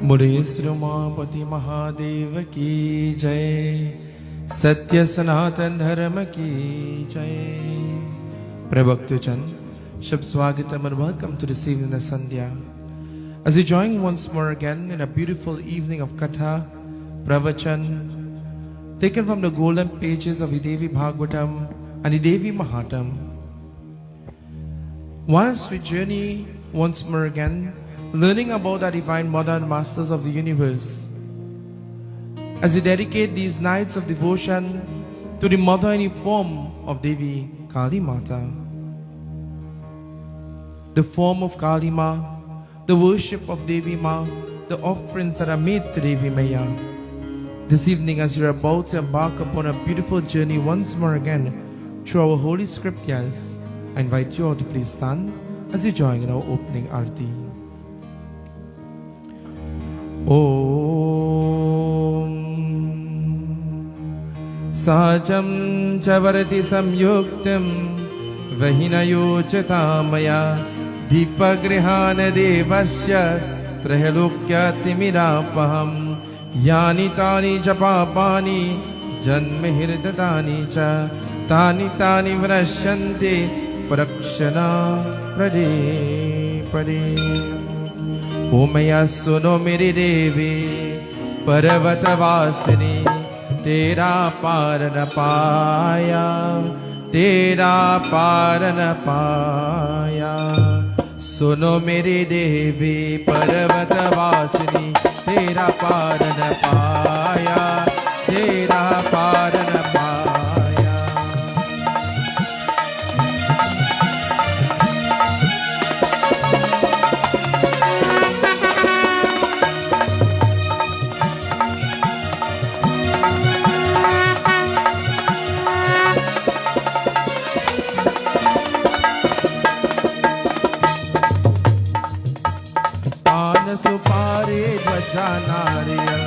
मुरे श्रीमापति महादेव की जय। सत्य सनातन धर्म की जय। प्रभक्तजन, Shub Swagatam and welcome to this evening of Sandhya. As you join once more again in a beautiful evening of Katha, Pravachan, taken from the golden pages of the Devi Bhagavatam and the Devi Mahatam. Once we journey once more again, learning about the divine mother and masters of the universe. As we dedicate these nights of devotion to the mother in the form of Devi Kali Mata. The form of Kali Ma, the worship of Devi Ma, the offerings that are made to Devi Maya. This evening, as we are about to embark upon a beautiful journey once more again through our holy scriptures, I invite you all to please stand as we join in our opening arti. Om Sajam Chavarati Samyuktam Vahinayochata Maya Deepagrihan Devasya Trahalokyatimidapaham Yani Tani Japapani Janmehirdatani Cha Tani Tani Vrashante Prakshana Prade Prade O Maya Suno Meri Devi Parvatavasini Tera Parana Paya Tera Parana Paya Suno Meri Devi Parvatavasini Tera Parana Paya Tera Parana Paya सुपारी ध्वजा नारियल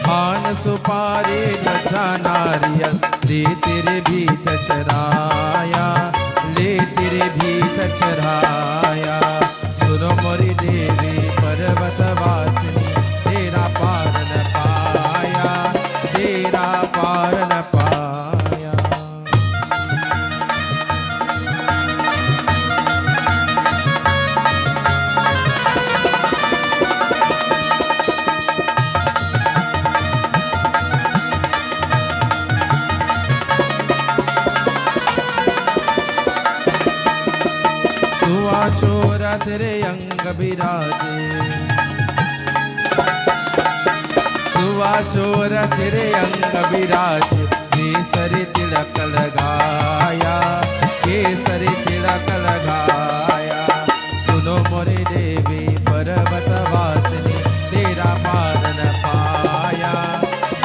पान सुपारी ध्वजा नारियल ले तेरे भीत चराया ले तेरे भीत चराया सुनो मोरी देवी पर्वतवासिनी तेरा पारन पाया तेरा पारन पाया चोरा तेरे अंग बिराजे सुवा चोरा तेरे अंग बिराजे केसरी तिलक लगाया केसरी तिलक लगाया सुनो मोरे देवी पर्वतवासिनी तेरा पारन पाया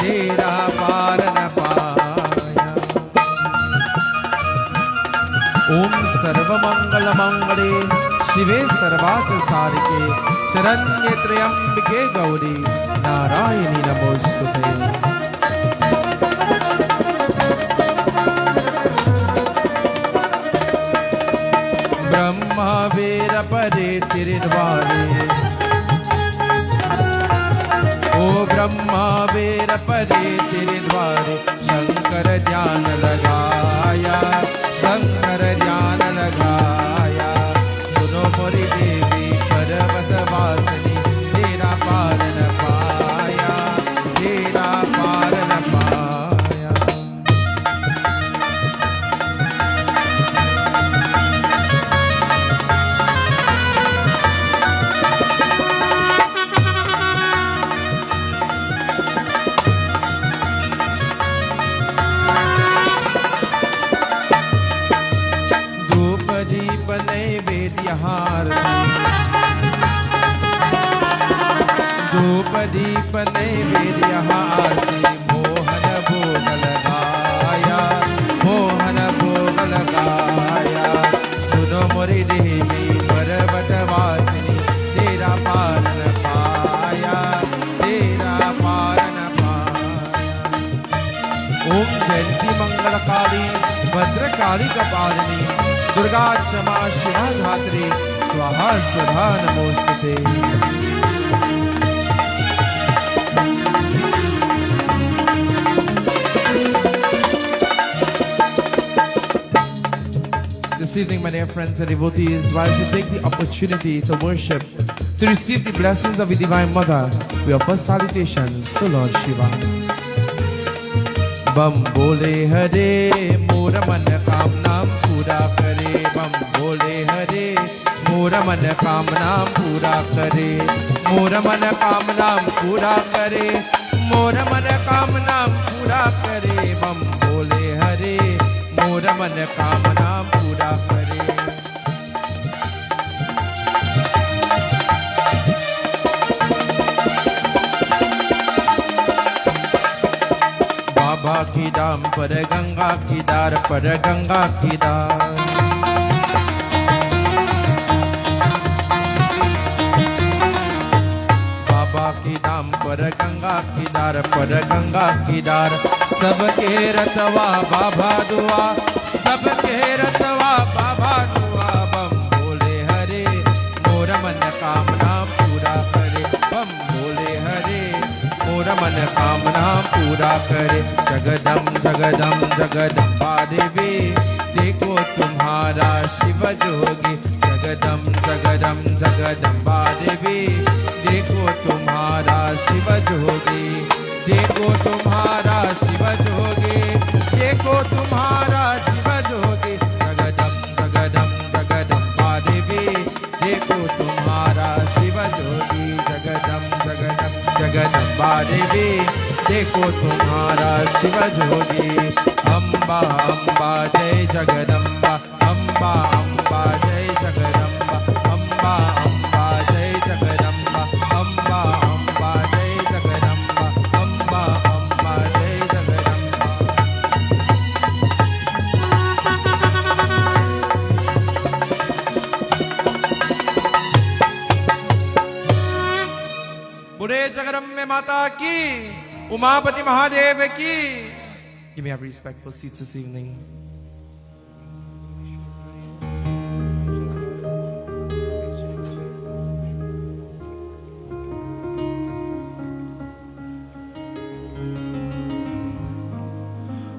तेरा पारन पाया ओम सर्वमंगल मंगले शिवे सर्वार्थ सारिके शरण्ये त्र्यंबके गौरी नारायणी नमोस्तुते ब्रह्मा वीर परे तिरद्वारे ओ ब्रह्मा वीर परे तिरद्वारे शंकर ध्यान लगाया शंकर ध्यान लगाया सुनो मोरी देवी पर्वतवासिनी तेरा पारन पाया तेरा पारन पाया दीप नैवेद्य धूप दीप नैवेद्य आरती मोहन भोग लगाया मोहन भोग लगाया सुनो मोरी देवी पर्वतवासिनी तेरा पारन पाया तेरा पारन पाया ओम जयंती मंगलकाली भद्रकाली कपालिनी दुर्गा क्षमा शिवा धात्री स्वाहा स्वधा नमोस्तुते। This evening, my dear friends and devotees, whilst we take the opportunity to worship, to receive the blessings of the Divine Mother, we offer salutations to Lord Shiva. Bam bole hare, mora man kamnam pura kare. Bam bole hare, mora man kamnam pura kare. Mora man kamnam pura kare. Mora man kamnam pura kare. Bam bole hare, mora man kamnam pura kare. बाबा की दाम पर गंगा की दार पर गंगा की दार। बाबा की दाम पर गंगा की दार पर गंगा की दार। सबके रतवा बाबा दुआ, सबके रतवा बाबा दुआ। बम बोले हरे, मोर मन कामना पूरा करे। बम बोले हरे, मोर मन कामना पूरा करे। जगदम जगदम जगदम्बा देवी, देखो तुम्हारा शिव जोगी। जगदम जगदम जगदम्बा देवी, देखो तुम्हारा शिव जोगी। देखो तुम्हारा शिव जोगी, देखो तुम्हारा शिव जोगी। जगदम जगदम जगदम्बा देवी, देखो तुम्हारा शिव जोगी। जगदम जगदम जगदम्बा देवी, देखो तुम्हारा शिव जोगी। अम्बा अम्बा जय जगदम्बा, अम्बा अम्बा जय जगदम्बा। अम्बा अम्बा जय जगदम्बा, अम्बा अम्बा जय जगदम्बा। अम्बा अम्बा जय जगदम्बा। बुरे जगदम्बे माता की, उमापति महादेव की। You may have respectful seats this evening.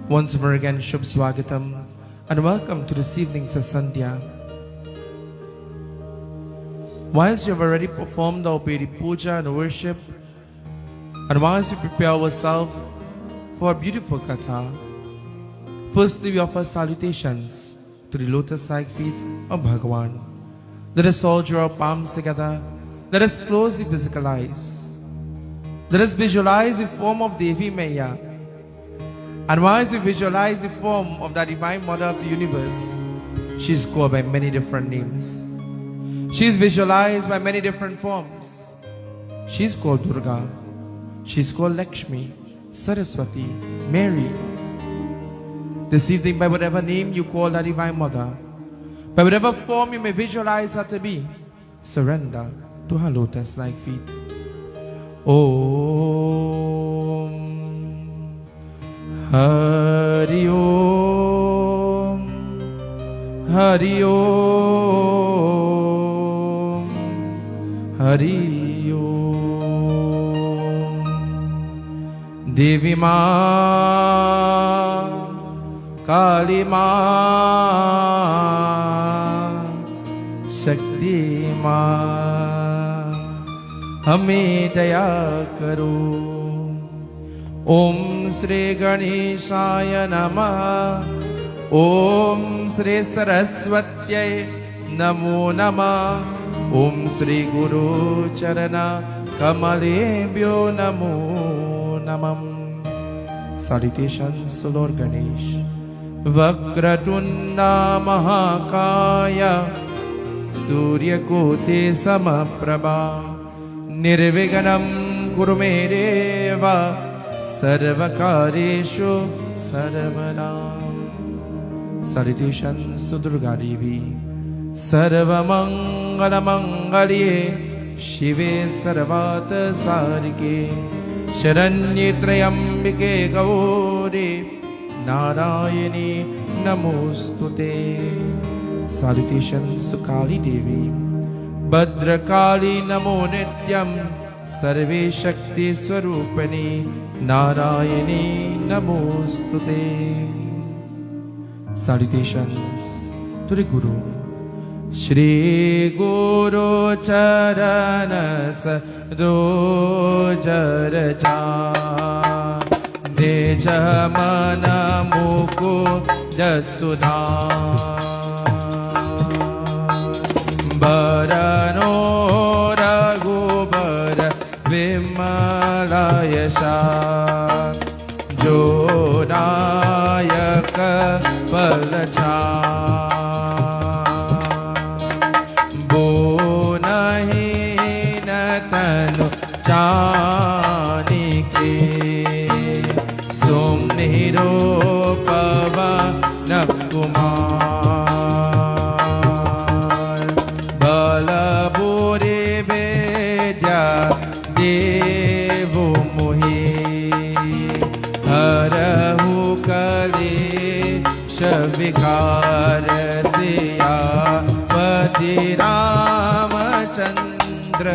Once more again, Shubh Swagatam and welcome to this evening's Sandhya. Whilst you have already performed our Bedi Puja and worship, and whilst we prepare ourselves for a beautiful katha, firstly we offer salutations to the lotus-like feet of Bhagavan. Let us all draw our palms together. Let us close the physical eyes. Let us visualize the form of Devi Maya. And whilst we visualize the form of the Divine Mother of the universe, she is called by many different names. She is visualized by many different forms. She is called Durga. She is called Lakshmi, Saraswati, Mary. This evening, by whatever name you call the Divine Mother, by whatever form you may visualize her to be, surrender to her lotus-like feet. Om Hari Om, Hari Om, Hari Om. Devi Ma, Kali Ma, Shakti Ma, हमें दया करो। ओम श्री गणेशाय नमः। ओम श्री सरस्वत्यै नमो नमः। ओम श्री गुरु चरण कमलेभ्यो नमो नमः। Salutations to Lord Ganesh. Vakratunda Mahakaya Suryakote Samaprabha Nirviganam Kurume Deva Sarvakareshu Sarvada. Salutations to Durga Devi. Sarvamangala Mangalye Shive Sarvata Sarike Sharanye Trayambike Gauri Narayani Namostute. Salutations to Kali Devi. Bhadrakali नमो नित्यं सर्वे शक्ति स्वरूपिणी नारायणी नमोस्तुते. Salutations to the Guru. Shri Guru Charana Saroja Deja Mana Muku Jasudha Barano Raghubar Vimalayasha Jodayaka Palacha Bonahi Natanu Chanike Somniro Pava Nakumar Balaburi Vedya Devu Muhi Harahu Kali Shavikar Siya Pati Ramachandra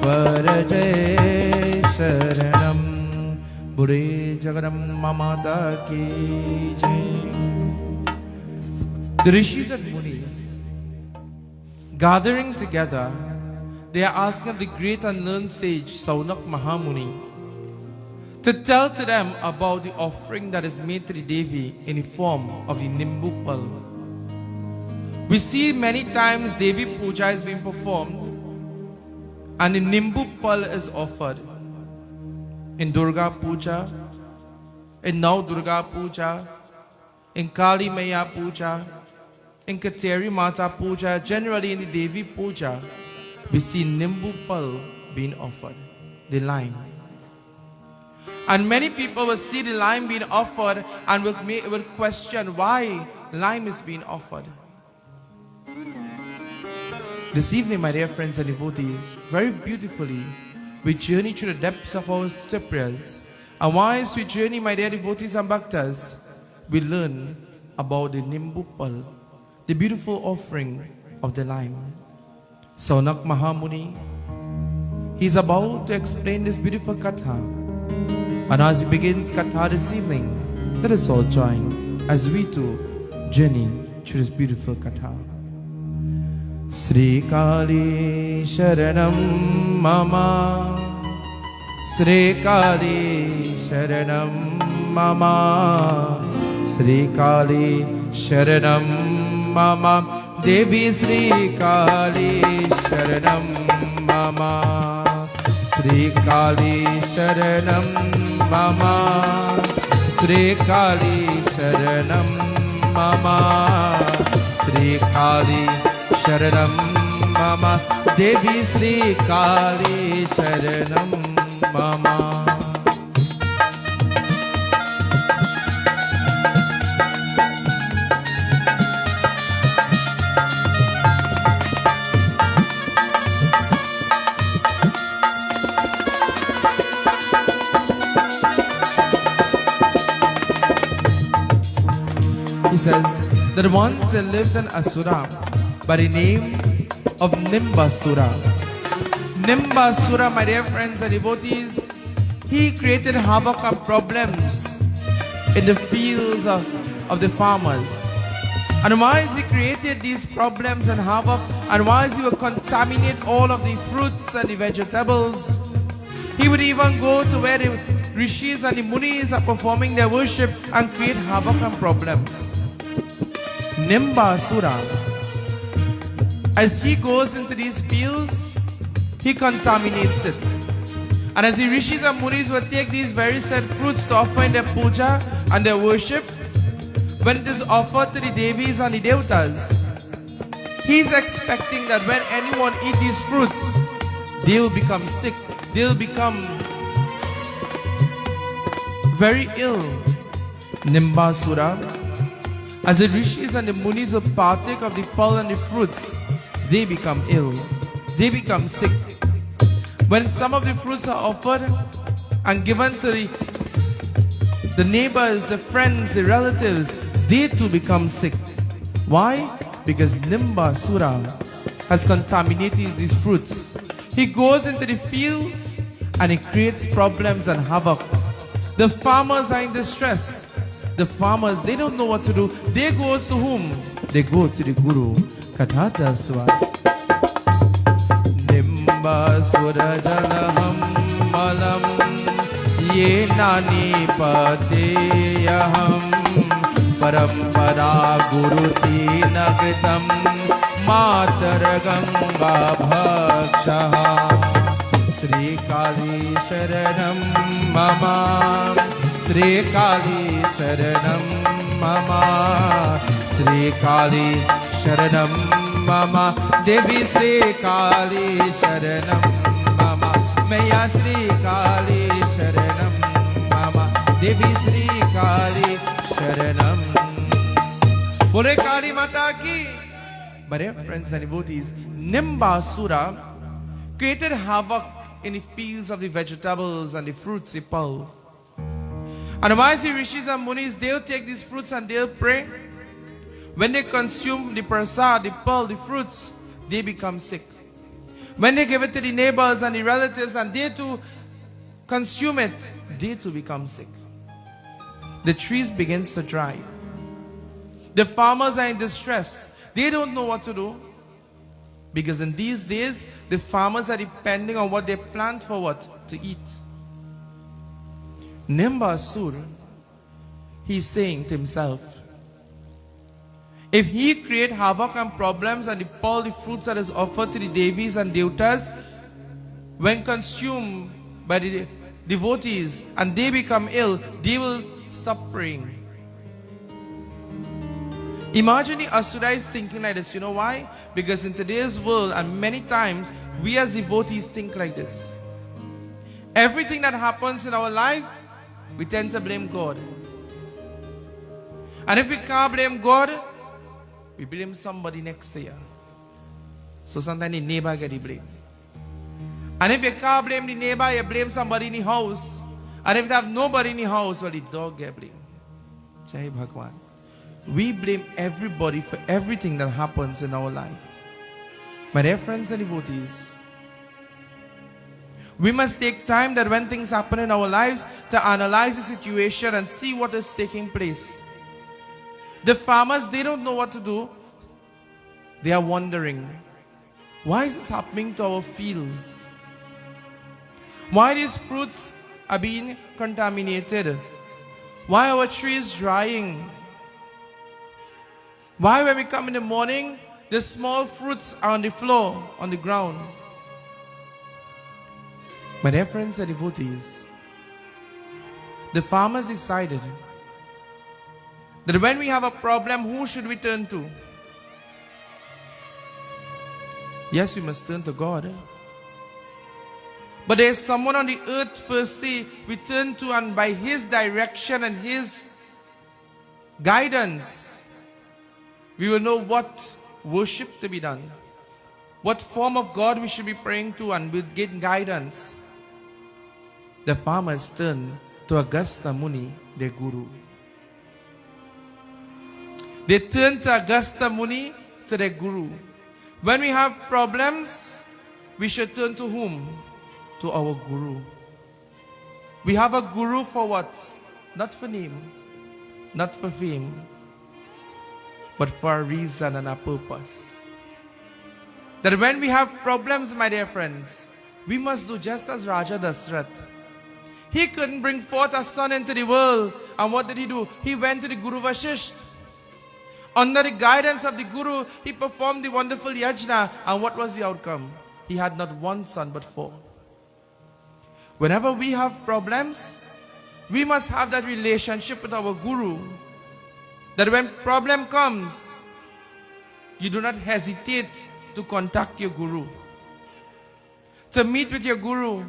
Varajay Sharanam Buri Jagaram Mamata Ki Jai. The Rishis and Munis gathering together, they are asking the great and learned sage Saunak Mahamuni to tell to them about the offering that is made to the Devi in the form of the Nimbupal. We see many times Devi Puja is being performed and the Nimbupal is offered. In Durga Puja, in Now Durga Puja, in Kali Maya Puja, in Kateri Mata Puja, generally in the Devi Puja, we see Nimbupal being offered, the lime. And many people will see the lime being offered and will question why lime is being offered. This evening, my dear friends and devotees, very beautifully, we journey through the depths of our scriptures. And whilst we journey, my dear devotees and bhaktas, we learn about the Nimbupal, the beautiful offering of the lime. Saunak Mahamuni, he's about to explain this beautiful katha. And as he begins katha this evening, let us all join as we too journey through this beautiful katha. Sri Kali Sharanam Mama, Sri Kali Sharanam Mama, Sri Kali Sharanam Mama, Devi Sri Kali Sharanam Mama, Sri Kali Sharanam Mama, Sri Kali Sharanam Mama, Sri Kali Sharanam Mama, Devi Sri Kali Sharanam Mama. He says that once there lived an Asura by the name of Nimbasura. Nimbasura, my dear friends and devotees, he created havoc and problems in the fields of the farmers. And whilst he created these problems and havoc, and whilst he would contaminate all of the fruits and the vegetables, he would even go to where the rishis and the munis are performing their worship and create havoc and problems. Nimbasura, as he goes into these fields, he contaminates it. And as the rishis and munis will take these very said fruits to offer in their puja and their worship, when it is offered to the Devis and the Devatas, he's expecting that when anyone eat these fruits, they will become sick, they will become very ill. Nimbasura, as the rishis and the munis will partake of the pearl and the fruits, they become ill, they become sick. When some of the fruits are offered and given to the neighbors, the friends, the relatives, they too become sick. Why? Because Nimbasura has contaminated these fruits. He goes into the fields and he creates problems and havoc. The farmers are in distress. The farmers, they don't know what to do. They go to whom? They go to the Guru. Kathata Swaz. Nimba Surajalaham Malam Ye Nani Pateyaham Parampara Guruti Nagatam Matar Ganga Bhakshaha Sri Kali Sharanam Mama Sri Kali Sharanam Mama Sri Kali Sharanam Mama Devi Sri Kali Sharanam Mama Maya Sri Kali Sharanam Mama Devi Sri Kali Sharanam. Bole Kali Mata ki. But friends and devotees, Nimbasura created havoc in the fields of the vegetables and the fruits they pull. And wise rishis and munis, they'll take these fruits and they'll pray. When they consume the prasad, the pearl, the fruits, they become sick. When they give it to the neighbors and the relatives and they too consume it, they too become sick. The trees begins to dry. The farmers are in distress. They don't know what to do. Because in these days, the farmers are depending on what they plant for what? To eat. Nimbasur, he's saying to himself, if he create havoc and problems and all the fruits that is offered to the Devis and Devtas, when consumed by the devotees and they become ill, they will stop praying. Imagine the Asura is thinking like this. You know why? Because in today's world, and many times, we as devotees think like this. Everything that happens in our life, we tend to blame God. And if we can't blame God, we blame somebody next to you. So sometimes the neighbor get the blame. And if you can't blame the neighbor, you blame somebody in the house. And if you have nobody in the house, well, the dog get blamed. Jai Bhagwan. We blame everybody for everything that happens in our life. My dear friends and devotees, we must take time that when things happen in our lives to analyze the situation and see what is taking place. The farmers, they don't know what to do. They are wondering, why is this happening to our fields? Why these fruits are being contaminated? Why our trees drying? Why when we come in the morning, the small fruits are on the floor, on the ground? My dear friends and devotees, the farmers decided that when we have a problem, who should we turn to? Yes, we must turn to God. But there is someone on the earth firstly we turn to, and by His direction and His guidance, we will know what worship to be done, what form of God we should be praying to, and we'll get guidance. The farmers turned to Agastya Muni, their guru. They turned to Agastya Muni, to their guru. When we have problems, we should turn to whom? To our guru. We have a guru for what? Not for name, not for fame, but for a reason and a purpose. That when we have problems, my dear friends, we must do just as Raja Dasrath. He couldn't bring forth a son into the world. And what did he do? He went to the Guru Vasishtha. Under the guidance of the Guru, he performed the wonderful yajna. And what was the outcome? He had not one son but 4. Whenever we have problems, we must have that relationship with our Guru. That when problem comes, you do not hesitate to contact your Guru, to meet with your Guru,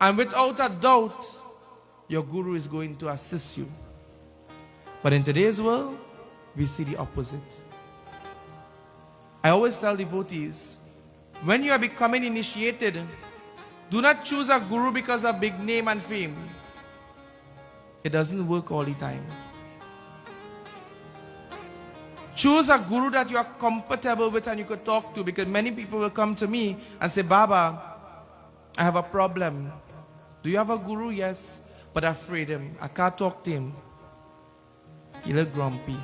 and without a doubt, your Guru is going to assist you. But in today's world, we see the opposite. I always tell devotees, when you are becoming initiated, do not choose a Guru because of big name and fame. It doesn't work all the time. Choose a guru that you are comfortable with and you could talk to, because many people will come to me and say, Baba, I have a problem. Do you have a guru? Yes, but I afraid him. I can't talk to him. He's a little grumpy.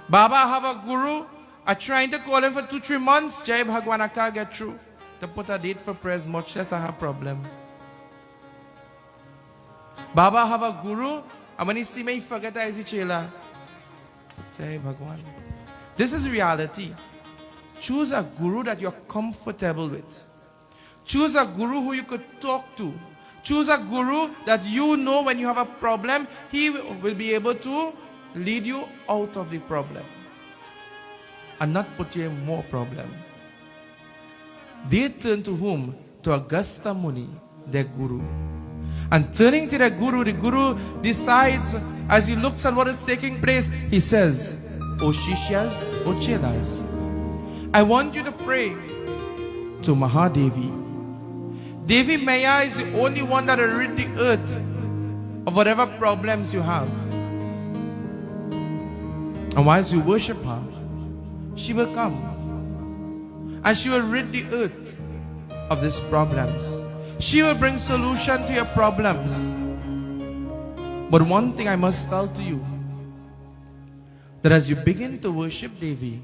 Baba, I have a guru. I'm trying to call him for 2-3 months. Jai Bhagwan, I can't get through. To put a date for prayers, much less I have a problem. Baba, I have a guru. And when he see me, he forget I is the chela. Jai Bhagwan. This is reality. Choose a guru that you're comfortable with. Choose a guru who you could talk to. Choose a guru that you know when you have a problem, he will be able to lead you out of the problem and not put you in more problem. They turn to whom? To Agastya Muni, their guru. And turning to the guru decides, as he looks at what is taking place, he says, O Shishyas, O Chelas, I want you to pray to Mahadevi. Devi Maya is the only one that will rid the earth of whatever problems you have. And whilst you worship her, she will come and she will rid the earth of these problems. She will bring solution to your problems. But one thing I must tell to you, that as you begin to worship Devi,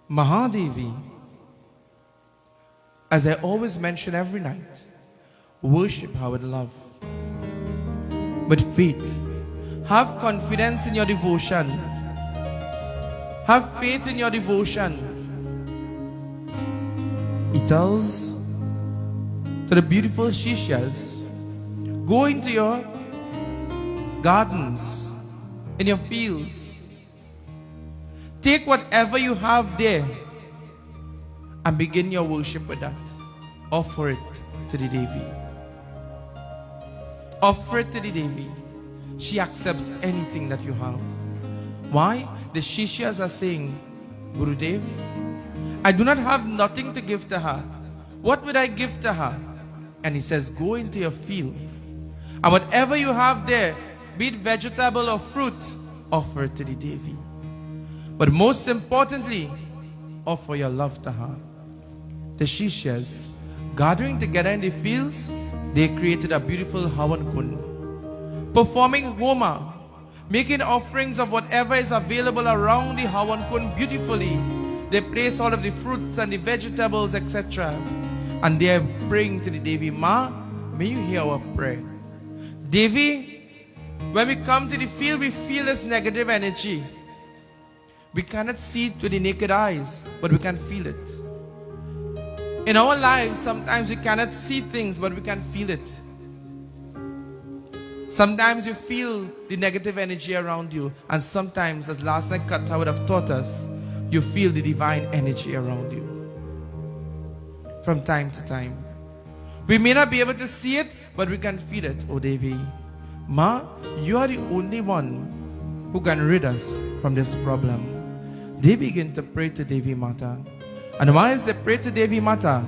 Mahadevi, as I always mention every night, worship her with love, with faith. Have confidence in your devotion. Have faith in your devotion. He tells to the beautiful Shishyas, go into your gardens, in your fields. Take whatever you have there and begin your worship with that. Offer it to the Devi. Offer it to the Devi. She accepts anything that you have. Why? The Shishyas are saying, Gurudev, I do not have nothing to give to her. What would I give to her? And he says, go into your field. And whatever you have there, be it vegetable or fruit, offer it to the Devi. But most importantly, offer your love to her. The Shishyas, gathering together in the fields, they created a beautiful Havan Kund, performing Homa, making offerings of whatever is available around the Havan Kund beautifully. They place all of the fruits and the vegetables, etc. And they are praying to the Devi. Ma, may you hear our prayer. Devi, when we come to the field, we feel this negative energy. We cannot see it with the naked eyes, but we can feel it. In our lives, sometimes we cannot see things, but we can feel it. Sometimes you feel the negative energy around you, and sometimes, as last night Katha would have taught us, you feel the divine energy around you. From time to time. We may not be able to see it, but we can feel it. Oh Devi, Ma, you are the only one who can rid us from this problem. They begin to pray to Devi Mata. And whilst they pray to Devi Mata,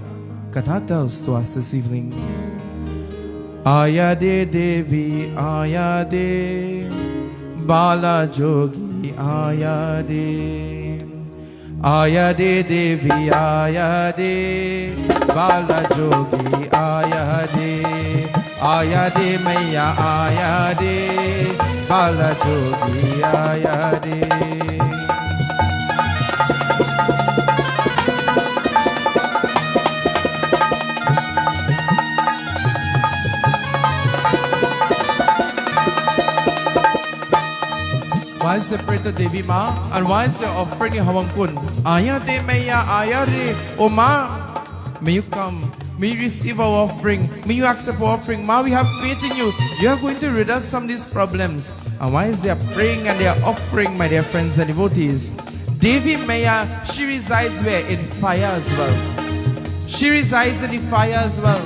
Katha tells to us this evening, Ayade Devi, Ayade, Bala Jogi, Ayade, Ayade Devi, Ayade, Bala Jogi, Ayade, Ayade Maya, Ayade, Bala Jogi, Ayade. Whilst they pray to Devi Ma, and whilst they are offering the Havan Kund, Ayade Maya, Ayade, O Ma, may you come, may you receive our offering, may you accept our offering. Ma, we have faith in you. You are going to rid us from these problems. And whilst they are praying and they are offering, my dear friends and devotees, Devi Maya, she resides where? In fire as well. She resides in the fire as well.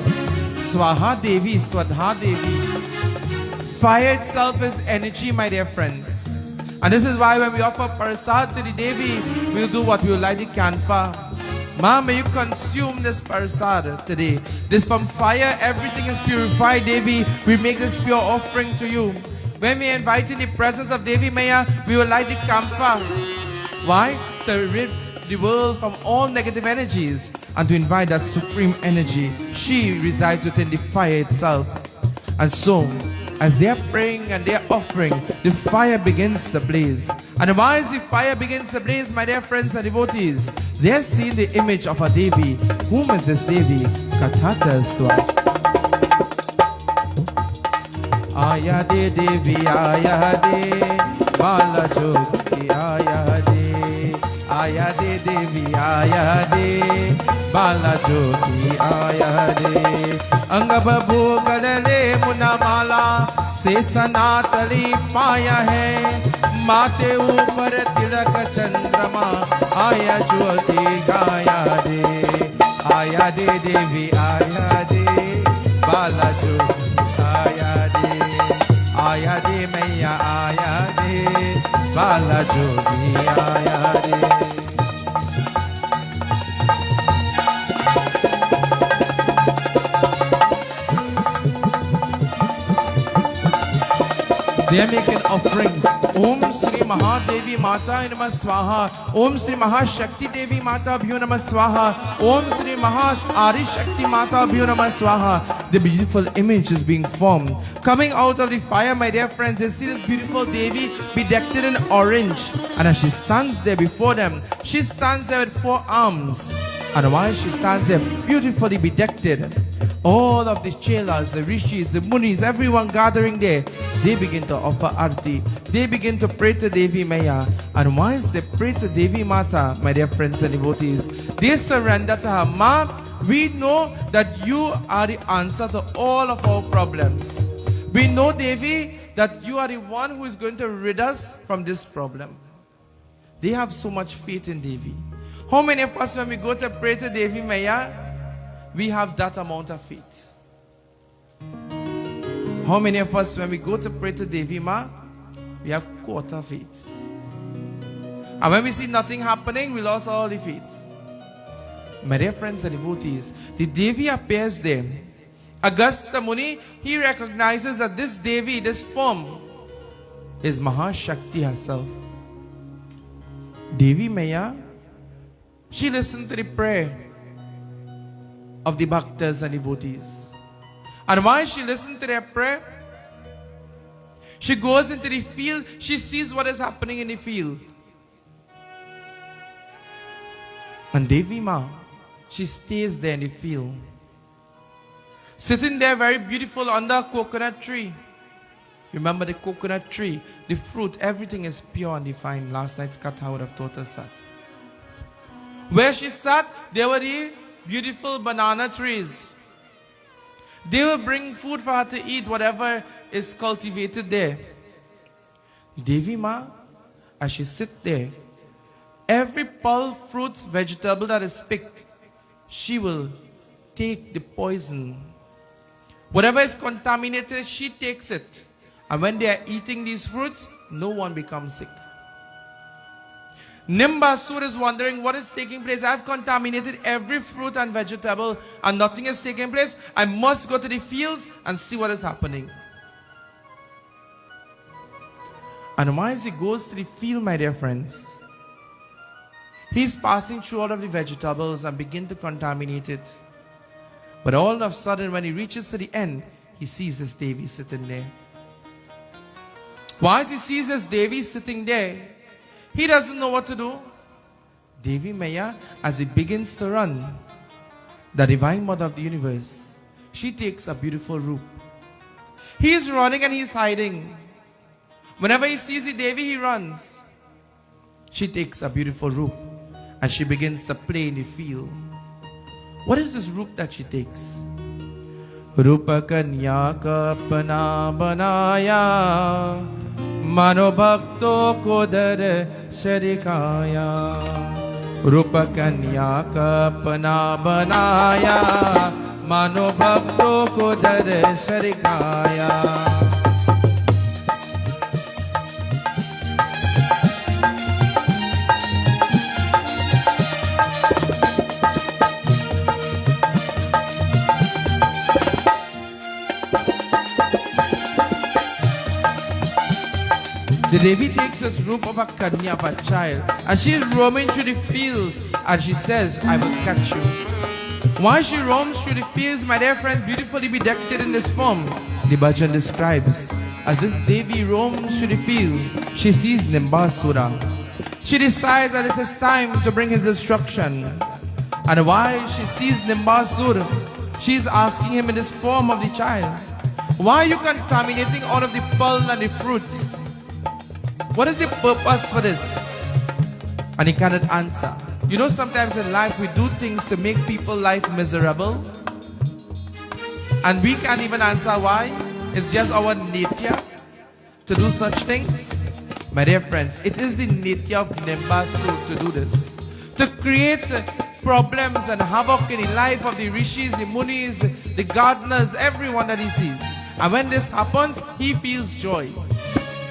Swaha Devi, Swadha Devi. Fire itself is energy, my dear friends. And this is why when we offer parasad to the Devi, we'll do what? We'll light the kanfa. Ma, may you consume this parasad today. This from fire, everything is purified, Devi. We make this pure offering to you. When we invite in the presence of Devi Maya, we will light the kampa. Why? To rid the world from all negative energies and to invite that supreme energy. She resides within the fire itself. And so, as they are praying and they are offering, the fire begins to blaze. And while the fire begins to blaze, my dear friends and devotees, they are seeing the image of a Devi. Whom is this Devi? Katha tells to us. Aya de Devi, aya de Bala Jyoti, aya de Devi, aya de Bala Jyoti, aya de Angababu Kadale Munamala Se Sanatali Paya hai Mate upar tilak chandrama Aya Jyoti gaya de Devi, aya de Bala Jyoti, aya de Maya, aya de Bala Jyoti, aya de. They are making offerings. Om Sri Mahadevi Mata Namah Swaha. Om Sri Mahashakti Devi Mata Bhyo Namah Swaha. Om Sri Mahari Shakti Mata Bhyo Namah Swaha. The beautiful image is being formed. Coming out of the fire, my dear friends, they see this beautiful Devi bedecked in orange. And as she stands there before them, she stands there with 4 arms. And while she stands there beautifully bedecked, all of the chelas, the rishis, the munis, everyone gathering there, they begin to offer arti. They begin to pray to Devi Maya. And once they pray to Devi Mata, my dear friends and devotees, they surrender to her. Ma, we know that you are the answer to all of our problems. We know, Devi, that you are the one who is going to rid us from this problem. They have so much faith in Devi. How many of us, when we go to pray to Devi Maya, we have that amount of faith? How many of us, when we go to pray to Devi Ma, we have quarter faith? And when we see nothing happening, we lost all the faith. My dear friends and devotees, the Devi appears there. Agastya Muni, he recognizes that this Devi, this form, is Mahashakti herself. Devi Maya, she listened to the prayer of the bhaktas and devotees. And while she listens to their prayer, she goes into the field, she sees what is happening in the field. And Devi Ma, she stays there in the field, sitting there very beautiful under a coconut tree. Remember the coconut tree, the fruit, everything is pure and divine. Last night's katha would have taught us that. Where she sat, there were the beautiful banana trees. They will bring food for her to eat, whatever is cultivated there. Devi Ma, as she sits there, every pulp, fruit, vegetable that is picked, she will take the poison. Whatever is contaminated, she takes it. And when they are eating these fruits, no one becomes sick. Nimbasur is wondering what is taking place. I have contaminated every fruit and vegetable and nothing is taking place. I must go to the fields and see what is happening. And once he goes to the field, my dear friends, he's passing through all of the vegetables and begin to contaminate it. But all of a sudden, when he reaches to the end, he sees this Devi sitting there. Once he sees this Devi sitting there, he doesn't know what to do. Devi Maya, as he begins to run, the Divine Mother of the Universe, she takes a beautiful roop. He is running and he is hiding. Whenever he sees the Devi, he runs. She takes a beautiful roop and she begins to play in the field. What is this roop that she takes? Rupa Kanya Kapana Banaya Mano Bhakto Kodar Sharikaya. Rupa Kanya Kapana Banaya Mano Bhakto Kodar Sharikaya. The Devi takes this roop of a kanya, of a child, and she is roaming through the fields, and she says, I will catch you. While she roams through the fields, my dear friends, beautifully bedecked in this form, the bhajan describes, as this Devi roams through the field, she sees Nimbasura. She decides that it is time to bring his destruction. And while she sees Nimbasura, she is asking him in this form of the child, why are you contaminating all of the pearl and the fruits? What is the purpose for this? And he cannot answer. You know, sometimes in life we do things to make people's life miserable, and we can't even answer why. It's just our nature to do such things. My dear friends, it is the nature of Nimbasur to do this, to create problems and havoc in the life of the rishis, the munis, the gardeners, everyone that he sees. And when this happens, he feels joy.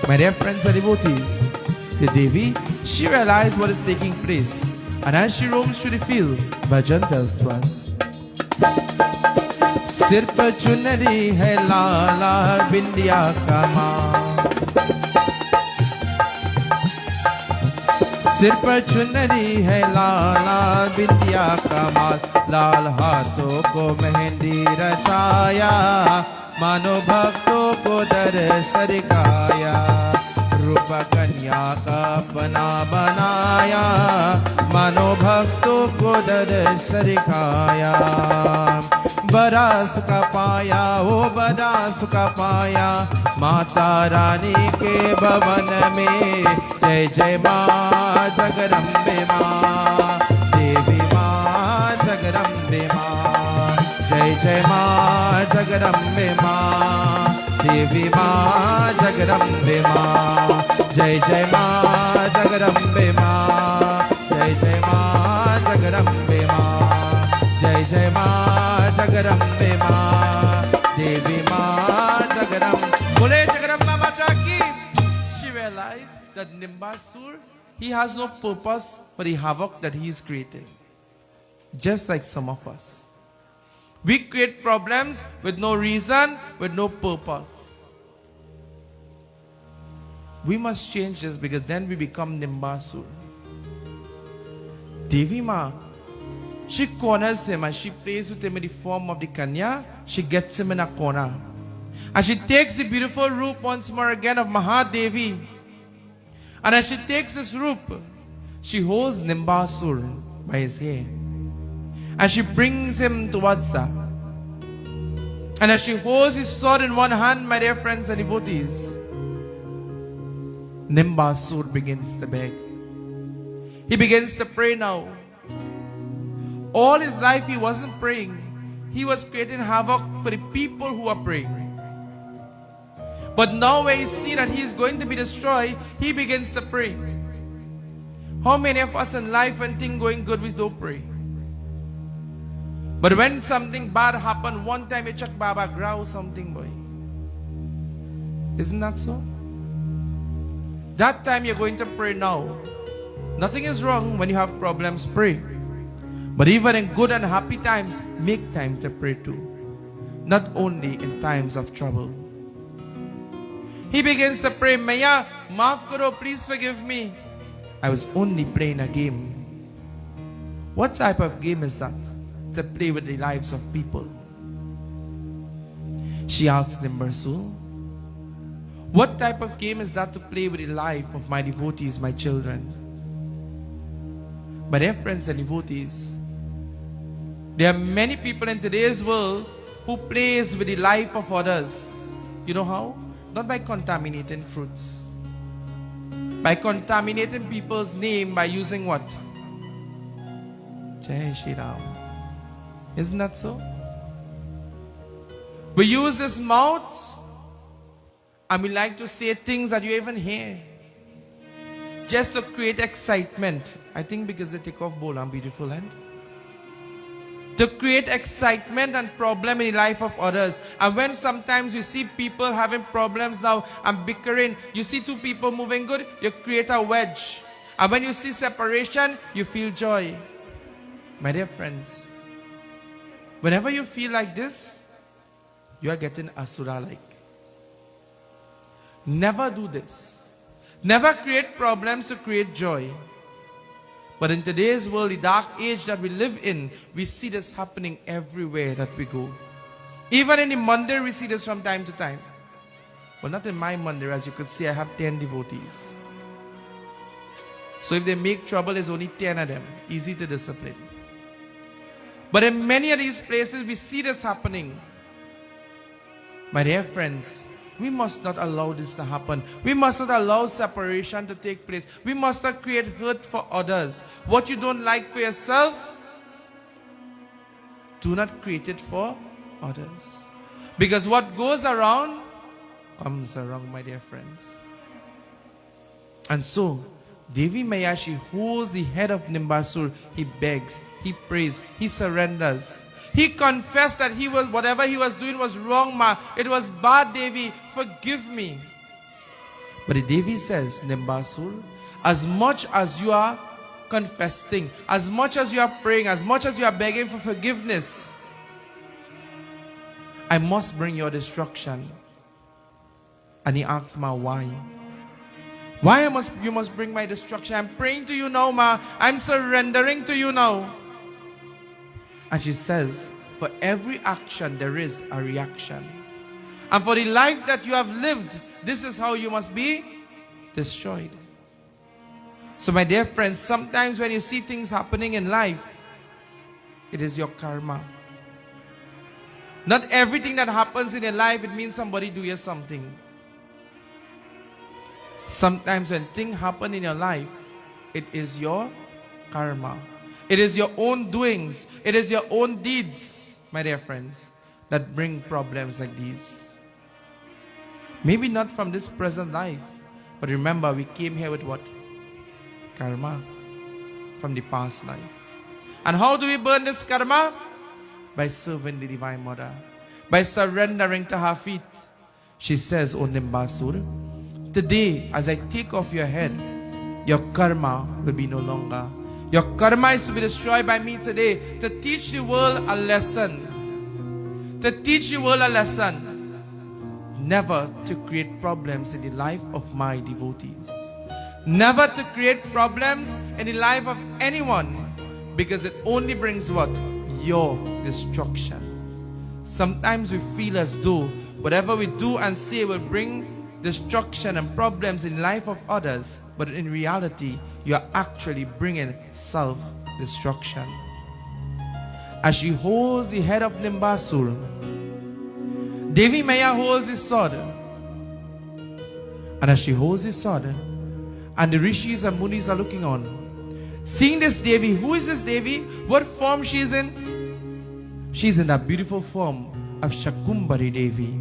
My dear friends and devotees, the Devi, she realized what is taking place. And as she roams through the field, bhajan tells to us, Sir par chunari hai laal laal bindiya ka maan, Sir par chunari hai laal laal bindiya ka maal, लाल हाथों को मेहंदी रचाया, मानो भक्तों को दर्श दिखाया, रूप कन्या का बना बनाया, मानो भक्तों को दर्श दिखाया, बड़ा सुख पाया, ओ बड़ा सुख पाया, माता रानी के भवन में, जय जय माँ जगदम्बे माँ, देवी माँ जगदम्बे माँ, जय जय माँ जगदम्बे माँ, देवी माँ जगदम्बे माँ, जय जय माँ जगदम्बे माँ, जय जय माँ जगदम्बे माँ, जय जय माँ जगदम्बे माँ, देवी माँ जगदम्बे, बोले जगदम्बा माता की. She realized that Nimbasur, he has no purpose for the havoc that he is creating. Just like some of us, we create problems with no reason, with no purpose. We must change this, because then we become Nimbasur. Devi Ma, she corners him and she plays with him in the form of the Kanya. She gets him in a corner. And she takes the beautiful roop once more again of Mahadevi. And as she takes this roop, she holds Nimbasur by his hair. And she brings him towards her. And as she holds his sword in one hand, my dear friends and devotees, Nimbasur begins to beg. He begins to pray now. All his life he wasn't praying. He was creating havoc for the people who are praying. But now when he sees that he is going to be destroyed, he begins to pray. How many of us in life, when things going good, we don't pray? But when something bad happened, one time you check Baba growl something, boy. Isn't that so? That time you're going to pray now. Nothing is wrong when you have problems, pray. But even in good and happy times, make time to pray too. Not only in times of trouble. He begins to pray, Maya, maaf karo, please forgive me. I was only playing a game. What type of game is that? To play with the lives of people. She asked Nimbasur, what type of game is that to play with the life of my devotees, my children? My dear friends and devotees, there are many people in today's world who plays with the life of others. You know how? Not by contaminating fruits. By contaminating people's name by using what? Jai Shri Ram. Isn't that so? We use this mouth and we like to say things that you even hear, just to create excitement. I think because they take off Bolam beautiful end. To create excitement and problem in the life of others. And when sometimes you see people having problems now and bickering, you see two people moving good, you create a wedge. And when you see separation, you feel joy. My dear friends, whenever you feel like this, you are getting asura-like. Never do this. Never create problems to create joy. But in today's world, the dark age that we live in, we see this happening everywhere that we go. Even in the mandir, we see this from time to time. But not in my mandir. As you could see, I have 10 devotees. So if they make trouble, there's only 10 of them. Easy to discipline. But in many of these places, we see this happening. My dear friends, we must not allow this to happen. We must not allow separation to take place. We must not create hurt for others. What you don't like for yourself, do not create it for others. Because what goes around, comes around, my dear friends. And so, Devi Maya, she holds the head of Nimbasur. He begs, he prays, he surrenders. He confessed that whatever he was doing was wrong, ma. It was bad, Devi. Forgive me. But the Devi says, Nimbasur, as much as you are confessing, as much as you are praying, as much as you are begging for forgiveness, I must bring your destruction. And he asks Ma, why? Why you must bring my destruction? I'm praying to you now, Ma. I'm surrendering to you now. And she says, for every action there is a reaction. And for the life that you have lived, this is how you must be destroyed. So my dear friends, sometimes when you see things happening in life, it is your karma. Not everything that happens in your life, it means somebody do you something. Sometimes when things happen in your life, it is your karma. It is your own doings. It is your own deeds, my dear friends, that bring problems like these. Maybe not from this present life, but remember, we came here with what? Karma from the past life. And how do we burn this karma? By serving the Divine Mother, by surrendering to her feet. She says, O Nimbasur, today, as I take off your head, your karma will be no longer. Your karma is to be destroyed by me today, to teach the world a lesson. To teach the world a lesson. Never to create problems in the life of my devotees. Never to create problems in the life of anyone, because it only brings what? Your destruction. Sometimes we feel as though whatever we do and say will bring destruction and problems in the life of others, but in reality, you are actually bringing self-destruction. As she holds the head of Nimbasur, Devi Maya holds his sword. And as she holds his sword, and the rishis and munis are looking on, seeing this Devi, who is this Devi? What form she is in? She's in that beautiful form of Shakumbari Devi.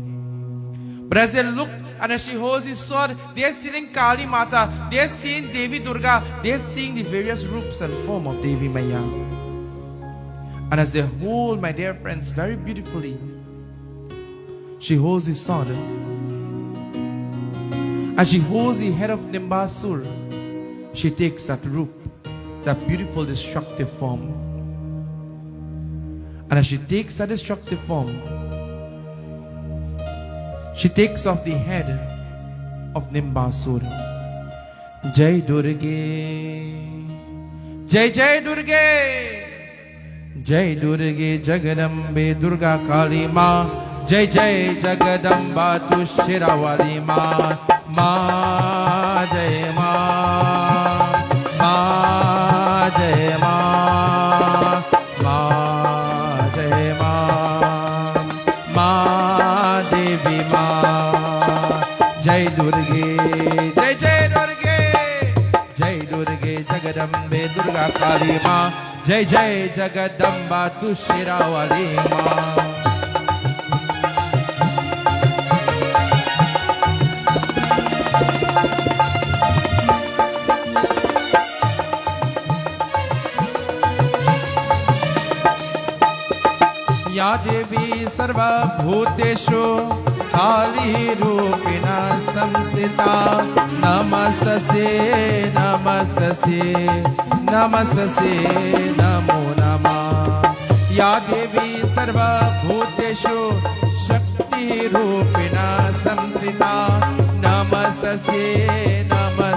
But as they look and as she holds his sword, they are seeing Kali Mata, they are seeing Devi Durga, they are seeing the various roops and form of Devi Maya. And as they hold, my dear friends, very beautifully, she holds his sword. And she holds the head of Nimbasur. She takes that roop, that beautiful destructive form. And as she takes that destructive form, she takes off the head of Nimbasur. Jai Durge, Jai Jai Durge, Jai Durge Jagadambe Durga Kali Ma, Jai Jai Jagadamba Tu Shirawali Ma, Ma Jai Ma, Ma Jai Ma, Ma Jai Ma, Ma Devi Ma, Jai Durge, Jai Jai Durge, Jai Durge Jagadambe Durga Kali Ma, Jai Jai Jagadamba Tu Shirawali Ma. या देवी सर्वभूतेषु काली रूपिणा संस्थिता नमस्तस्यै नमस्तस्यै नमस्तस्यै नमो नमः या देवी सर्वभूतेषु शक्ति रूपिणा संस्थिता नमस्तस्यै नमस्तस्यै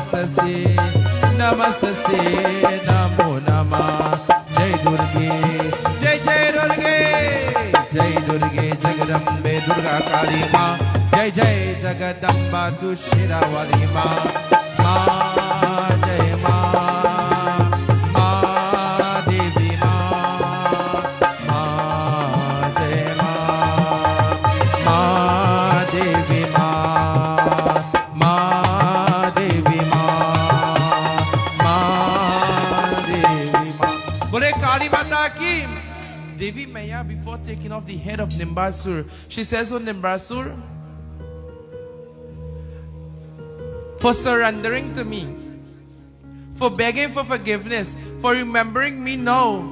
Namastase Namo Namah. Jai Durge, Jai Jai Durge, Jai Durge Jagadambe Durga Kali Ma. Jai Jai Jagadamba Tu Shirawali Ma. Ma Jai Ma, Ma Devi Ma, Ma Jai Ma, Ma Devi Ma, Ma Devi Ma, Ma Devi Ma. Bole Kali Mata ki. Devi Maya, before taking off the head of Nimbasur, she says, "Oh Nimbasur, for surrendering to me, for begging for forgiveness, for remembering me now,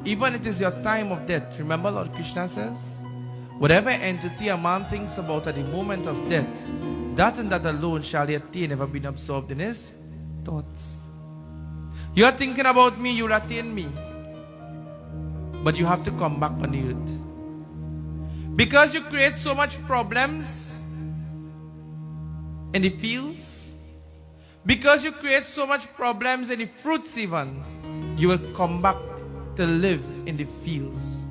even it is your time of death." Remember Lord Krishna says, whatever entity a man thinks about at the moment of death, that and that alone shall he attain, ever been absorbed in his thoughts. You are thinking about me, you will attain me. But you have to come back on the earth. Because you create so much problems in the fields, because you create so much problems in the fruits even, you will come back to live in the fields.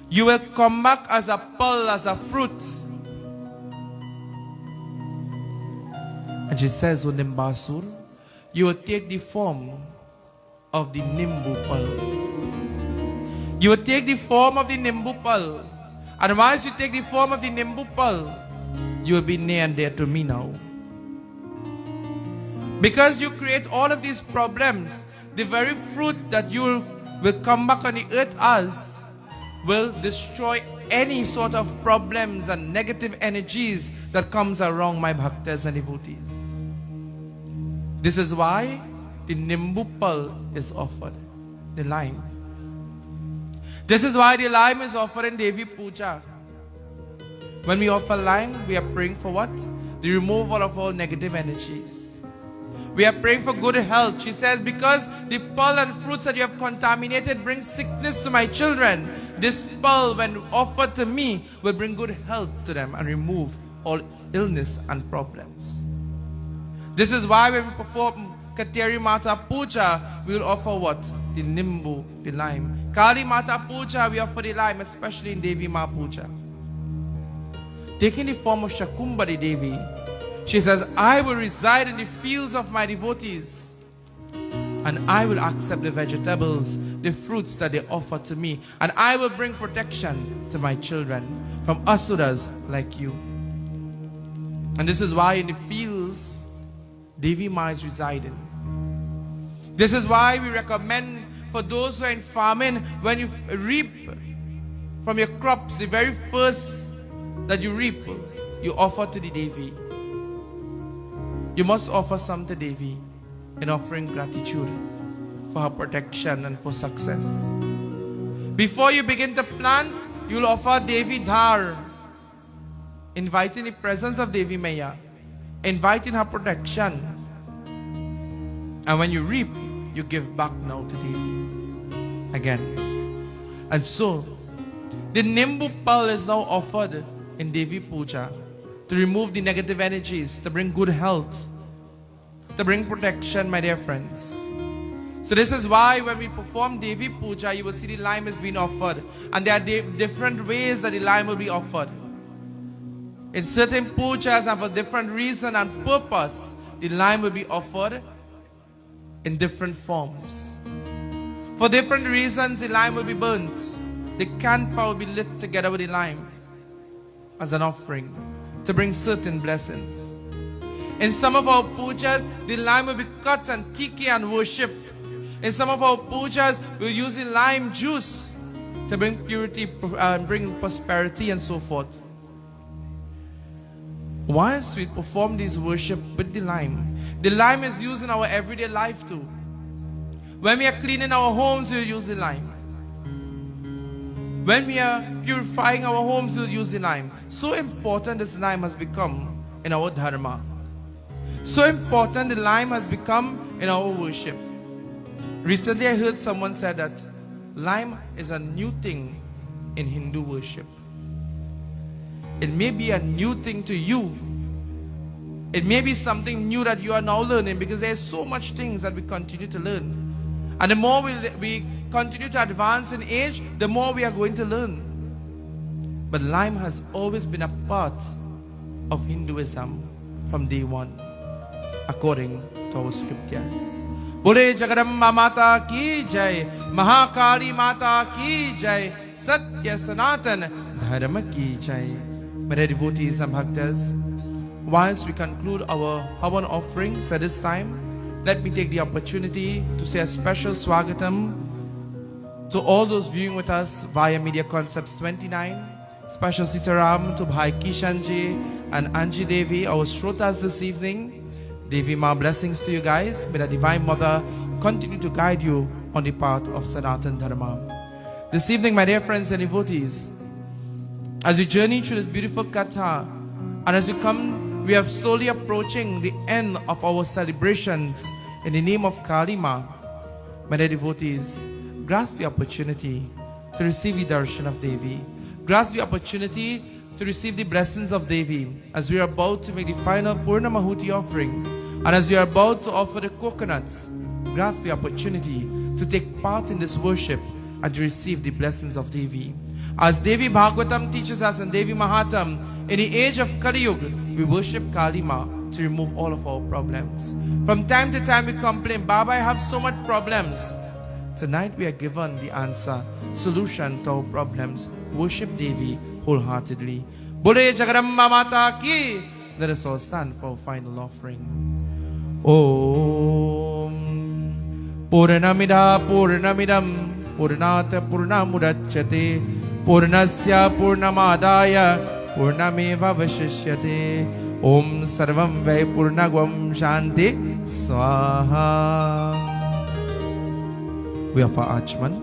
You will come back as a pearl, as a fruit. And she says, "O Nimbasur, you will take the form of the Nimbu pearl. You will take the form of the Nimbu pearl. And once you take the form of the Nimbu pearl, you will be near and dear to me now. Because you create all of these problems, the very fruit that you will come back on the earth as will destroy any sort of problems and negative energies that comes around my bhaktas and devotees. This is why the Nimbu pearl is offered, the lime. This is why the lime is offered in Devi Puja. When we offer lime, we are praying for what? The removal of all negative energies. We are praying for good health. She says, because the pearl and fruits that you have contaminated bring sickness to my children, this pearl, when offered to me, will bring good health to them and remove all illness and problems. This is why when we perform Kateri Mata Puja, we will offer what? The Nimbu, the lime. Kali Mata Puja, we offer the lime, especially in Devi Ma Puja. Taking the form of Shakumbari Devi, she says, I will reside in the fields of my devotees, and I will accept the vegetables, the fruits that they offer to me, and I will bring protection to my children from asuras like you. And this is why in the fields, Devi Ma is residing. This is why we recommend for those who are in farming, when you reap from your crops, the very first that you reap, you offer to the Devi. You must offer some to Devi in offering gratitude for her protection and for success. Before you begin to plant, you will offer Devi Dhar, inviting the presence of Devi Maya, inviting her protection. And when you reap, you give back now to Devi again. And so, the Nimbu pearl is now offered in Devi Puja to remove the negative energies, to bring good health, to bring protection, my dear friends. So this is why when we perform Devi Puja, you will see the lime is being offered. And there are different ways that the lime will be offered. In certain pujas and for different reason and purpose, the lime will be offered in different forms. For different reasons, the lime will be burnt. The camphor will be lit together with the lime as an offering to bring certain blessings. In some of our pujas, the lime will be cut and tiki and worshipped. In some of our pujas, we'll use the lime juice to bring purity, bring prosperity and so forth. Once we perform this worship with the lime is used in our everyday life too. When we are cleaning our homes, we'll use the lime. When we are purifying our homes, we'll use the lime. So important this lime has become in our dharma. So important the lime has become in our worship. Recently I heard someone say that lime is a new thing in Hindu worship. It may be a new thing to you, It may be something new that you are now learning, because there's so much things that we continue to learn. And the more we continue to advance in age, the more we are going to learn. But lime has always been a part of Hinduism from day one, according to our scriptures. Bole Jagadamba Mata ki jai, Mahakali Mata ki jai, Satya Sanatan Dharma ki jai. My dear devotees and bhaktas, whilst we conclude our Havan offerings at this time, let me take the opportunity to say a special swagatam to all those viewing with us via Media Concepts 29. Special sitaram to Bhai Kishanji and Anji Devi, our shrotas this evening. Devi Ma, blessings to you guys. May the Divine Mother continue to guide you on the path of Sanatan Dharma. This evening, my dear friends and devotees, as we journey through this beautiful Katha, and as we are slowly approaching the end of our celebrations in the name of Kali Ma. My dear devotees, grasp the opportunity to receive the darshan of Devi. Grasp the opportunity to receive the blessings of Devi as we are about to make the final Purna Mahuti offering, and as we are about to offer the coconuts. Grasp the opportunity to take part in this worship and to receive the blessings of Devi. As Devi Bhagavatam teaches us and Devi Mahatam, in the age of Kali Yuga, we worship Kali Ma to remove all of our problems. From time to time we complain, Baba, I have so much problems. Tonight we are given the answer, solution to our problems. Worship Devi wholeheartedly. Bole Jagadamba Mata ki. Let us all stand for our final offering. Om Purnamida Purnamidam Purnata Purnamudachyate Purnasya Purnamadaya Purnameva Vashishyate. Om Sarvam Vai Purnagvam Shanti Swaha. We offer Achman.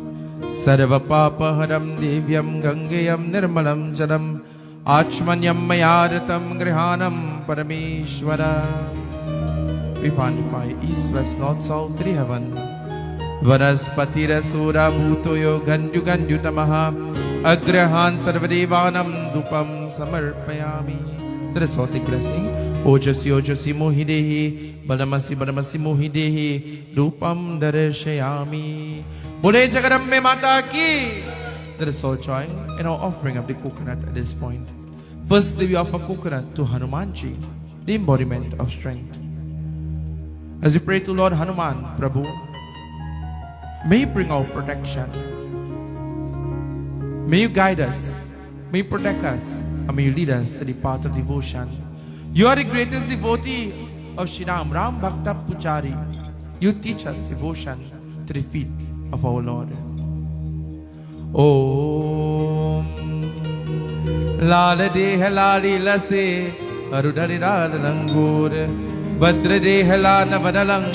Sarva Papa Haram Devyam Gangayam Nirmalam Jalam Achmanyam Mayaratam Grihanam Parameshwara. We find the fire east, west, north, south, three heaven. Vanaspatira Sura Bhutoyo Gandu Gandu Tamaha Agrahan Sarvadevanam Dupam Samarpayami. Let us all take blessing. Ojasi Ojasi Mohidehi Balamasi Balamasi Mohidehi Dupam Darashayami. Bole Jagadambe Mata ki. Let us all join in our offering of the coconut at this point. Firstly, we offer coconut to Hanumanji, the embodiment of strength. As we pray to Lord Hanuman, Prabhu, may you bring our protection. May you guide us. May you protect us. And may you lead us to the path of devotion. You are the greatest devotee of Shri Ram, Ram Bhakta Puchari. You teach us devotion to the feet of our Lord. Om Lala Deha Lali Lase Arudari Lala Langur Badra Deha Lana Vadalang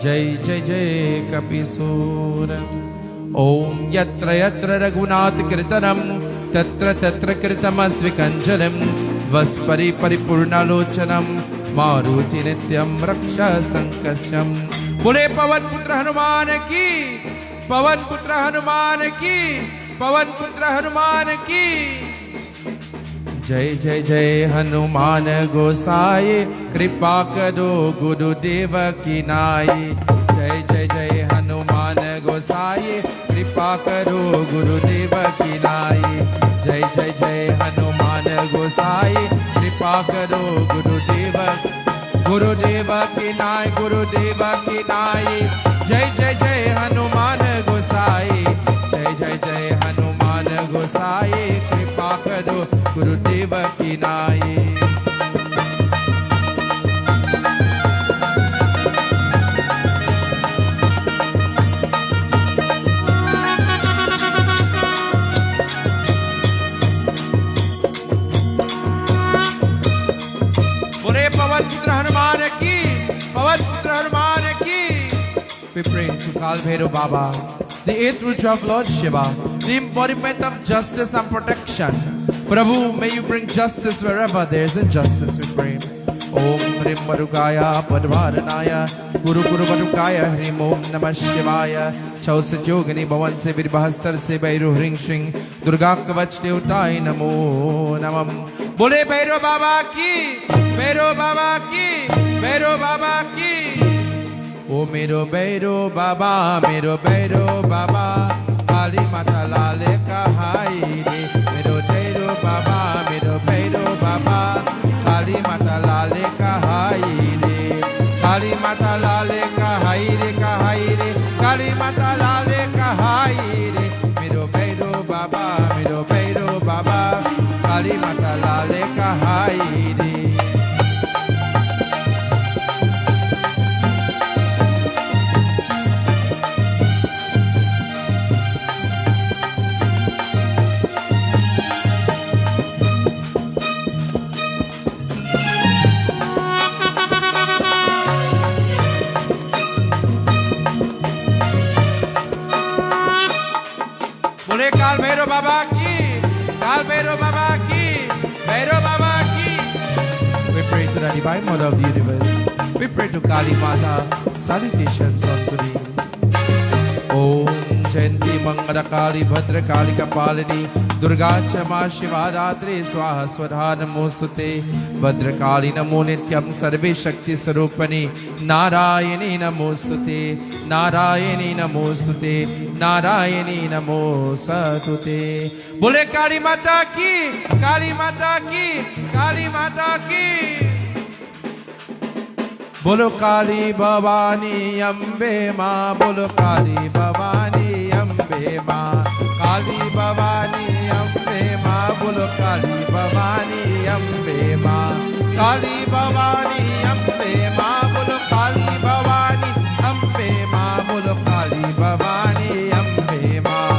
Jai Jai Jai Kapisur. Om Yatra Yatra Raghunath Kirtanam Tatra Tatra Kirtamasvikanjalam Vaspari Paripurna Lochanam Maruti Nityam Raksha Sankasyam. Bole Pavan Putra Hanuman ki. Pavan Putra Hanuman ki. Pavan Putra Hanuman ki. Jai Jai Jai Hanuman Gosai Kripa Karo Gurudeva ki nai. Jai Jai Jai Hanuman Gosai Kripa Karo Gurudeva ki nai. Jai Jai Jai Hanuman Gosai Kripa Karo Gurudeva ki nai. Gurudeva ki nai. Jai Jai Jai Hanuman Gosai. Jai Jai Jai Hanuman Gosai Kripa Karo Gurudeva ki nai. We pray to Kal Bhairav Baba, the eighth root of Lord Shiva, the embodiment of justice and protection. Prabhu, may you bring justice wherever there is injustice, we pray. ओम ह्रीं मरुकाय पद्मारणाय गुरु गुरु मरुकाय ह्रीं ओम नमः शिवाय छौ से जोगनी भवन से वीरभास्कर से भैरव ह्रीं श्रीं दुर्गा कवच देवताय नमो नमः। बोले भैरव बाबा की, भैरव बाबा की, भैरव बाबा की। ओ मेरो भैरव बाबा, मेरो भैरव बाबा, काली माता लाल कहाई रे। मेरो भैरव बाबा, मेरो भैरव बाबा, काली माता लाल कहाई रे। काली माता लाल कहाई रे, कहाई रे, काली माता लाल कहाई रे। मेरो भैरव बाबा, मेरो भैरव बाबा, काली माता लाल कहाई रे। बोले काल भैरव बाबा की, काल भैरव बाबा की, भैरव बाबा की। We pray to the divine mother of the universe. We pray to Kali Mata. Salutations unto thee. Om Jayanti Mangala Kali Bhadra Kali Kapalini Durga Chama Shiva Datri Swaha Swada Namostute Bhadra Kali Namo Nityam Sarve Shakti Sarupani Narayani Namostute Narayani Namostute Narayani Namostute। बोले काली माता की, काली माता की, काली माता की। बोलो काली भवानी अम्बे माँ, बोलो काली भवानी अम्बे माँ, काली भवानी अम्बे माँ, बोलो काली भवानी अम्बे माँ, काली भवानी अम्बे माँ, बोलो काली भवानी अम्बे माँ, बोलो काली भवानी अम्बे माँ,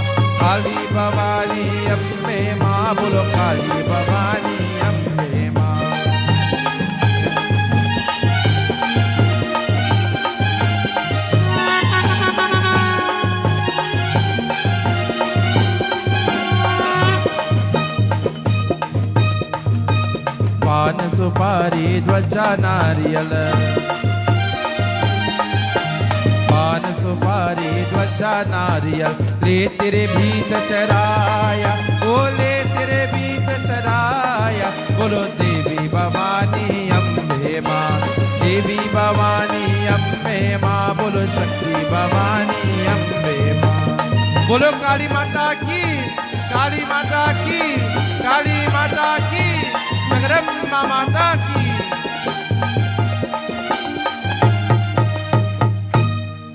काली भवानी अम्बे माँ, बोलो काली भवानी अम्बे माँ। पान सुपारी ध्वजा नारियल, पान सुपारी ध्वजा नारियल, ले तेरे भीत चराया, ओ ले तेरे भीत चराया। बोलो देवी भवानी अम्बे माँ, देवी भवानी अम्बे माँ, बोलो शक्ति भवानी अम्बे माँ। बोलो काली माता की, काली माता की, काली माता की, जगदम्बा माता की।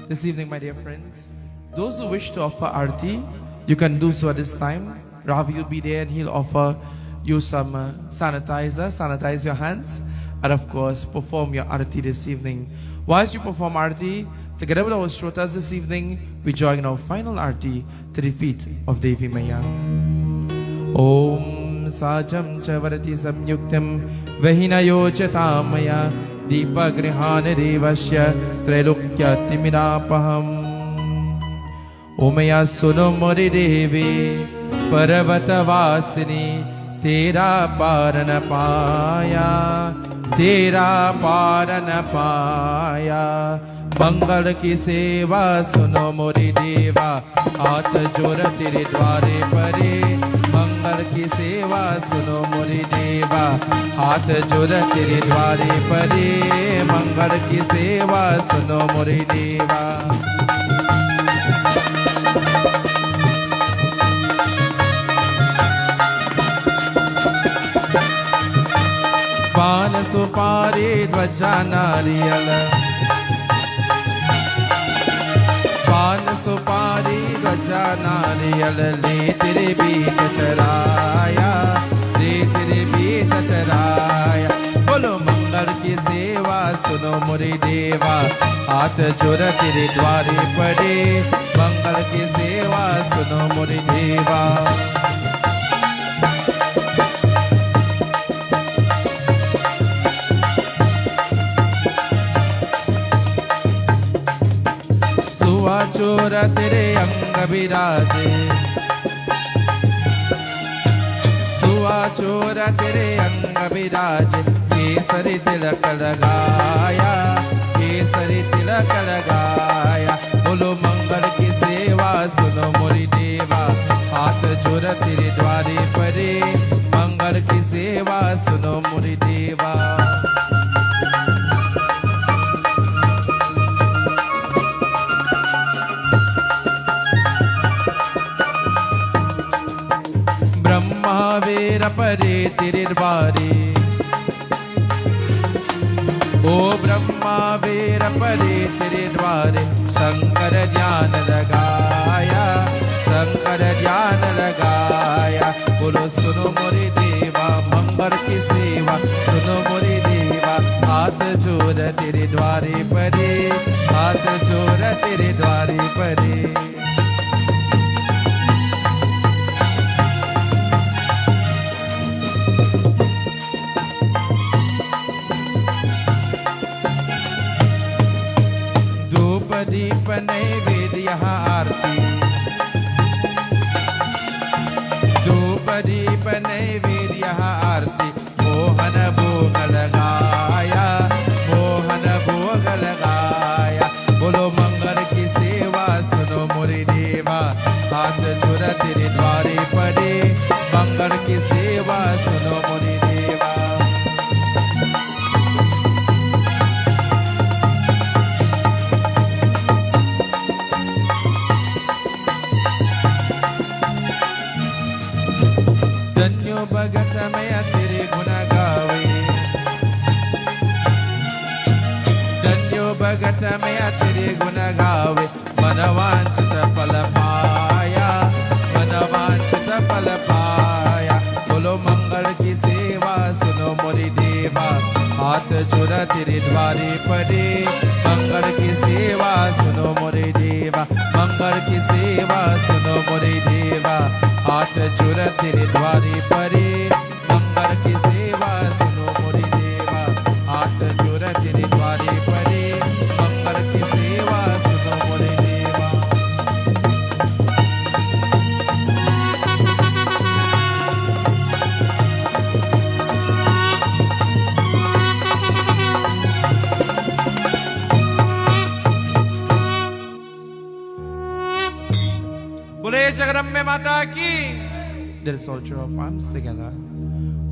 This evening, my dear friends, those who wish to offer arti, you can do so at this time. Ravi will be there and he'll offer you some sanitizer, sanitize your hands, and of course, perform your arti this evening. Whilst you perform arti, together with our shrotas this evening, we join our final arti to the feet of Devi Maya. Om साजं च वरति संयुक्तं वहिनयो च तामया दीपगृहान देवस्य त्रैलोक्यतिमिरापहम्। ओमया सुनो मोरि देवी पर्वतवासिनी, तेरा पार न पाया, तेरा पार न पाया। मंगल की सेवा सुनो मोरी देवा, हाथ जोड़ तेरे द्वारे परे। मंगल की सेवा सुनो मोरी देवा, हाथ जोड़ तेरे द्वारे परे। मंगल की सेवा सुनो मोरी देवा। पान सुपारी ध्वजा नारियल, पान सुपारी ध्वजा नारियल, ले तेरे बीच चराया, ले तेरे बीच चराया। बोलो मंगल की सेवा सुनो मोरे देवा, हाथ जोड़ तेरे द्वारे पड़े। मंगल की सेवा सुनो मोरे देवा। चोर तेरे अंग विराजे, सुआ चोर तेरे अंग विराजे। ये केसरी तिलक लगाया, केसरी तिलक लगाया। बोलो मंगल की सेवा सुनो मोरी देवा, हाथ जोड़ तेरे द्वारे परे। मंगल की सेवा सुनो मोरी देवा। ब्रह्मा वेर परे तेरे द्वारे, ओ ब्रह्मा वेर परे तेरे द्वारे। शंकर ध्यान लगाया, शंकर ध्यान लगाया। बोलो सुनो मोरे देवा, मंगल की सेवा सुनो मोरे देवा। हाथ जोड़ तेरे द्वारे परे, हाथ जोड़ तेरे द्वारे परे। दीप नैवेद्य आरती, धूप दीप नैवेद्य आरती। मोहन भोग लगाया, मोहन भोग लगाया। बोलो मंगल की सेवा सुनो मोरे देवा, हाथ जोड़ तेरे द्वारे परे। मंगल की सेवा सुनो मोरे देवा। भगत मैं तेरे गुण गावे, धन्यो भगत मैं तेरे गुण गावे। मनवांछित फल पाया, मनवांछित फल पाया। बोलो मंगल की सेवा सुनो मोरी देवा, हाथ जोड़ तेरे द्वारे परे। मंगल की सेवा सुनो मोरे देवा, मंगल की सेवा सुनो मोरे देवा। हाथ जोड़ तेरे द्वारे परे। मंगल की सेवा सुनो मोरे देवा, हाथ जोड़ तेरे द्वारे परे। मंगल की सेवा सुनो मोरे देवा। बोले जगदम्बे माता की। Let us all join our palms together.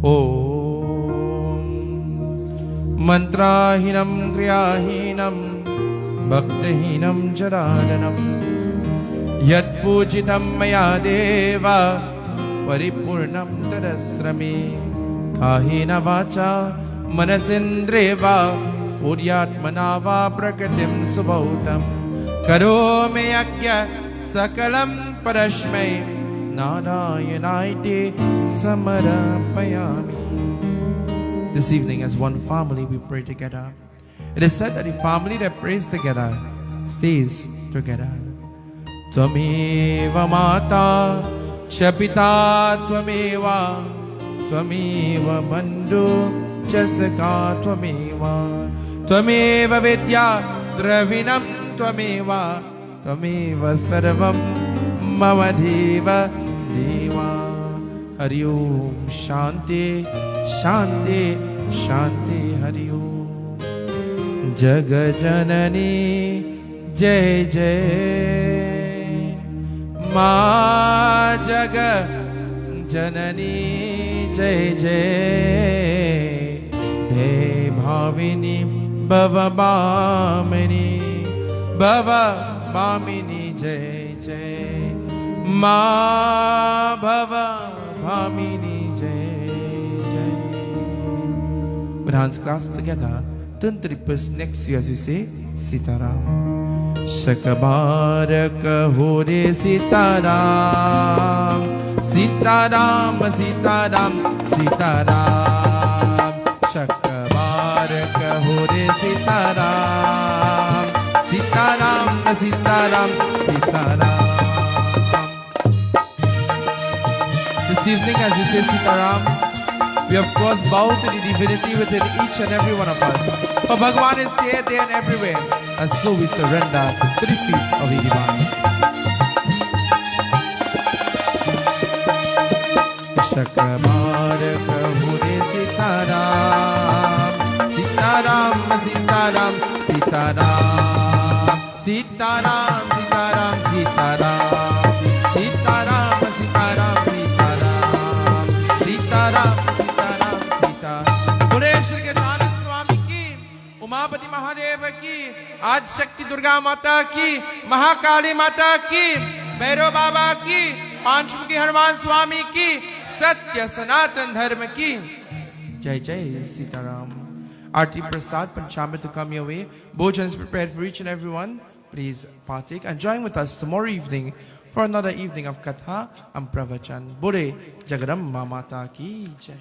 Om Mantrahinam Kriyahinam Bhaktahinam Jaradanam Yat Pujitam Maya Deva Paripurnam Tadasrami Kahina Vacha Manasindreva Puryatmana Va Prakatim Subhautam Karome Yakya Sakalam Parashmai Narayanaite Samarapayami. This evening as one family we pray together. It is said that the family that prays together stays together. Tvameva Mata Chapita Tvameva Tvameva Bandhu Chasaka Tvameva Tvameva Vidya Dravinam Tvameva Tvameva Sarvam Mamadeva Deva. Hari Om Shanti Shanti Shanti Hari Om. Jaga Janani Jai Jai Ma Jaga Janani Jai Jai Bhe Bhavini Bhava Bhamini Bhava Bhamini Jai Jai Ma Bhava Bhamini Jai Jai. With hands clasped together, turn to the person next to you as you say Sitaram. Shakabarak Hore Sitaram Sitaram Sitaram Sitaram. Shakabarak Hore Sitaram Sitaram Sitaram Sitaram. This evening as we say Sitaram, we of course bow to the divinity within each and every one of us. For Bhagavan is here, there and everywhere, and so we surrender to the feet of the divine. Shakabarak Hore Sitaram Sitaram Sitaram Sitaram Sitaram Sitaram Sitaram Sitaram Sitaram Sitaram Sitaram Sitaram. बोले श्री गजानन स्वामी की, उमापति महादेव की, आज शक्ति दुर्गा माता की, महाकाली माता की, भैरव बाबा की, पांचमुखी हनुमान स्वामी की, सत्य सनातन धर्म की जय जय Sitaram. Aarti Prasad Panchamrit to come your way. Bhojan is prepared for each and every one. Please partake and join with us tomorrow evening for another evening of Katha and Pravachan. Bode Jagadamba Mata Ki Jai.